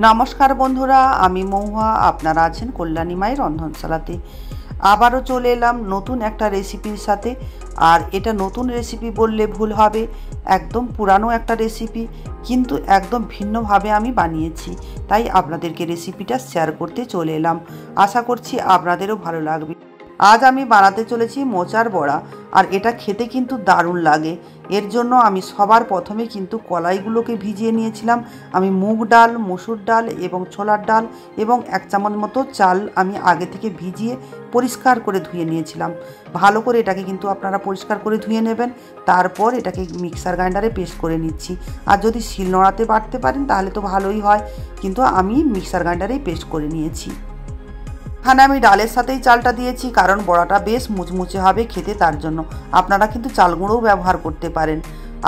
নমস্কার বন্ধুরা, আমি মহুয়া। আপনারা আছেন কল্যাণী মায়ের রন্ধনশালাতে। আবারও চলে এলাম নতুন একটা রেসিপির সাথে। আর এটা নতুন রেসিপি বললে ভুল হবে, একদম পুরানো একটা রেসিপি, কিন্তু একদম ভিন্নভাবে আমি বানিয়েছি। তাই আপনাদেরকে রেসিপিটা শেয়ার করতে চলে এলাম। আশা করছি আপনাদেরও ভালো লাগবে। আজ আমি বানাতে চলেছি মোচার বড়া। আর এটা খেতে কিন্তু দারুণ লাগে। এর জন্য আমি সবার প্রথমে কিন্তু কলাইগুলোকে ভিজিয়ে নিয়েছিলাম। আমি মুগ ডাল, মসুর ডাল এবং ছোলার ডাল এবং 1 চামচ মতো চাল আমি আগে থেকে ভিজিয়ে পরিষ্কার করে ধুয়ে নিয়েছিলাম। ভালো করে এটাকে কিন্তু আপনারা পরিষ্কার করে ধুয়ে নেবেন। তারপর এটাকে মিক্সার গ্রাইন্ডারে পেস্ট করে নিচ্ছি। আর যদি শিলনোড়াতে বাটতে পারেন তাহলে তো ভালোই হয়, কিন্তু আমি মিক্সার গ্রাইন্ডারেই পেস্ট করে নিয়েছি। এখানে আমি ডালের সাথেই চালটা দিয়েছি, কারণ বড়াটা বেশ মুচমুচে হবে খেতে, তার জন্য। আপনারা কিন্তু চাল গুঁড়োও ব্যবহার করতে পারেন।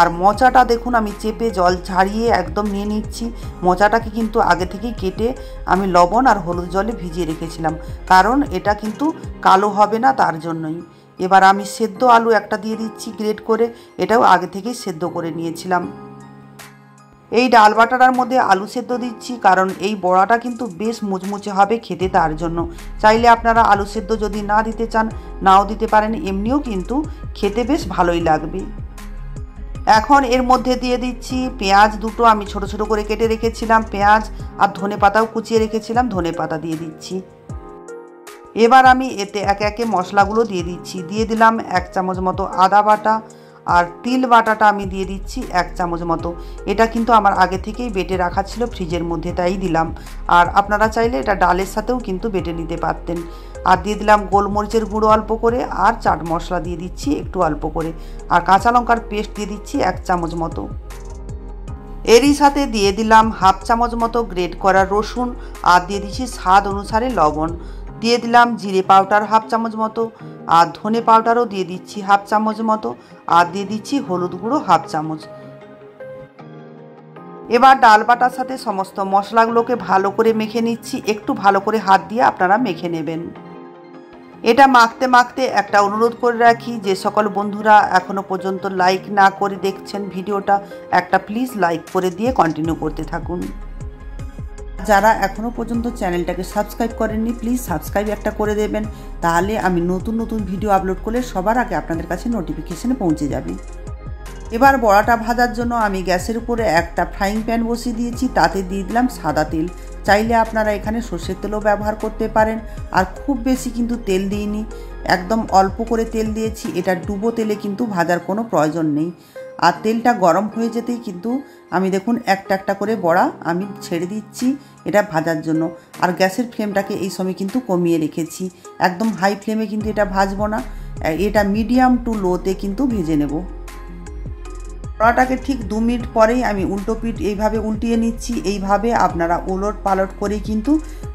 আর মোচাটা দেখুন আমি চেপে জল ঝাড়িয়ে একদম নিয়ে নিচ্ছি। মোচাটাকে কিন্তু আগে থেকেই কেটে আমি লবণ আর হলুদ জলে ভিজিয়ে রেখেছিলাম, কারণ এটা কিন্তু কালো হবে না, তার জন্যই। এবার আমি সেদ্ধ আলু একটা দিয়ে দিচ্ছি গ্রেট করে। এটাও আগে থেকেই সেদ্ধ করে নিয়েছিলাম। এই ডাল বাটাটার মধ্যে আলু সেদ্ধ দিচ্ছি, কারণ এই বড়াটা কিন্তু বেশ মুচমুচে হবে খেতে, তার জন্য। চাইলে আপনারা আলু সেদ্ধ যদি না দিতে চান নাও দিতে পারেন, এমনিও কিন্তু খেতে বেশ ভালোই লাগবে। এখন এর মধ্যে দিয়ে দিচ্ছি পেঁয়াজ দুটো আমি ছোট ছোট করে কেটে রেখেছিলাম, পেঁয়াজ আর ধনে পাতাও কুচিয়ে রেখেছিলাম, ধনে পাতা দিয়ে দিচ্ছি। এবার আমি এতে একে একে মশলাগুলো দিয়ে দিচ্ছি। দিয়ে দিলাম 1 চামচ মতো আদা বাটা, আর তিল বাটাটা আমি দিয়ে দিচ্ছি 1 চামচ মতো। এটা কিন্তু আমার আগে থেকেই বেটে রাখা ছিল ফ্রিজের মধ্যে, তাই দিলাম। আর আপনারা চাইলে এটা ডালের সাথেও কিন্তু বেটে নিতে পারতেন। আর দিয়ে দিলাম গোলমরিচের গুঁড়ো অল্প করে, আর চাট মশলা দিয়ে দিচ্ছি একটু অল্প করে, আর কাঁচা লঙ্কার পেস্ট দিয়ে দিচ্ছি 1 চামচ মতো। এরই সাথে দিয়ে দিলাম 1/2 চামচ মতো গ্রেট করা রসুন, আর দিয়ে দিচ্ছি স্বাদ অনুসারে লবণ। দিয়ে দিলাম জিরে পাউডার 1/2 চামচ মতো, আর ধনে পাউডারও দিয়ে দিচ্ছি 1/2 চামচ মতো, আর দিয়ে দিচ্ছি হলুদ গুঁড়ো 1/2 চামচ। এবার ডাল বাটার সাথে সমস্ত মশলাগুলোকে ভালো করে মেখে নিচ্ছি। একটু ভালো করে হাত দিয়ে আপনারা মেখে নেবেন। এটা মাখতে মাখতে একটা অনুরোধ করে রাখি, যে সকল বন্ধুরা এখনও পর্যন্ত লাইক না করে দেখছেন ভিডিওটা, একটা প্লিজ লাইক করে দিয়ে কন্টিনিউ করতে থাকুন। যারা এখনও পর্যন্ত চ্যানেলটাকে সাবস্ক্রাইব করেননি, প্লিজ সাবস্ক্রাইব একটা করে দেবেন, তাহলে আমি নতুন নতুন ভিডিও আপলোড করলে সবার আগে আপনাদের কাছে নোটিফিকেশানে পৌঁছে যাবে। এবার বড়াটা ভাজার জন্য আমি গ্যাসের উপরে একটা ফ্রাইং প্যান বসিয়ে দিয়েছি, তাতে দিয়ে দিলাম সাদা তেল। চাইলে আপনারা এখানে সর্ষের তেলও ব্যবহার করতে পারেন। আর খুব বেশি কিন্তু তেল দিইনি, একদম অল্প করে তেল দিয়েছি। এটা ডুবো তেলে কিন্তু ভাজার কোনো প্রয়োজন নেই। আর তেলটা গরম হয়ে যেতেই কিন্তু আমি দেখুন একটা একটা করে বড়া আমি ছেড়ে দিচ্ছি এটা ভাজার জন্য। আর গ্যাসের ফ্লেমটাকে এই সময় কিন্তু কমিয়ে রেখেছি, একদম হাই ফ্লেমে কিন্তু এটা ভাজবো না, এটা মিডিয়াম টু লোতে কিন্তু ভেজে নেব। বড়াটাকে ঠিক 2 মিনিট পরেই আমি উল্টো পিঠ এইভাবে উল্টিয়ে নিচ্ছি। এইভাবে আপনারা ওলট পালট করেই কিন্তু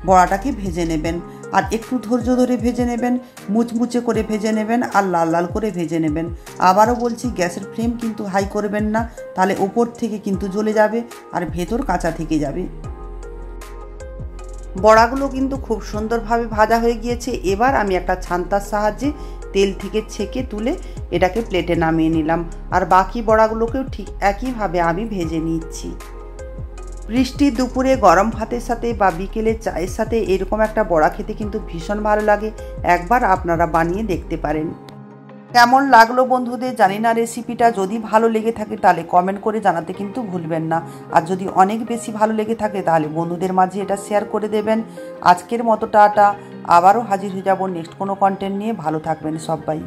বড়াটাকে ভেজে নেবেন। আর একটু ধৈর্য ধরে ভেজে নেবেন, মুচমুচে করে ভেজে নেবেন, আর লাল লাল করে ভেজে নেবেন। আবারও বলছি, গ্যাসের ফ্লেম কিন্তু হাই করবেন না, তাহলে ওপর থেকে কিন্তু জ্বলে যাবে আর ভেতর কাঁচা থেকে যাবে। বড়াগুলো কিন্তু খুব সুন্দরভাবে ভাজা হয়ে গিয়েছে। এবার আমি একটা ছান্তার সাহায্যে তেল থেকে ছেঁকে তুলে এটাকে প্লেটে নামিয়ে নিলাম। আর বাকি বড়াগুলোকেও ঠিক একইভাবে আমি ভেজে নিচ্ছি। বৃষ্টির দুপুরে গরম ভাতের সাথে বা বিকেলে চায়ের সাথে এরকম একটা বড়া খেতে কিন্তু ভীষণ ভালো লাগে। একবার আপনারা বানিয়ে দেখতে পারেন। কেমন লাগলো বন্ধুদের জানি না রেসিপিটা। যদি ভালো লেগে থাকে তাহলে কমেন্ট করে জানাতে কিন্তু ভুলবেন না। আর যদি অনেক বেশি ভালো লেগে থাকে তাহলে বন্ধুদের মাঝে এটা শেয়ার করে দেবেন। আজকের মতো টাটা, আবারও হাজির হয়ে যাব নেক্সট কোনো কন্টেন্ট নিয়ে। ভালো থাকবেন সবাই।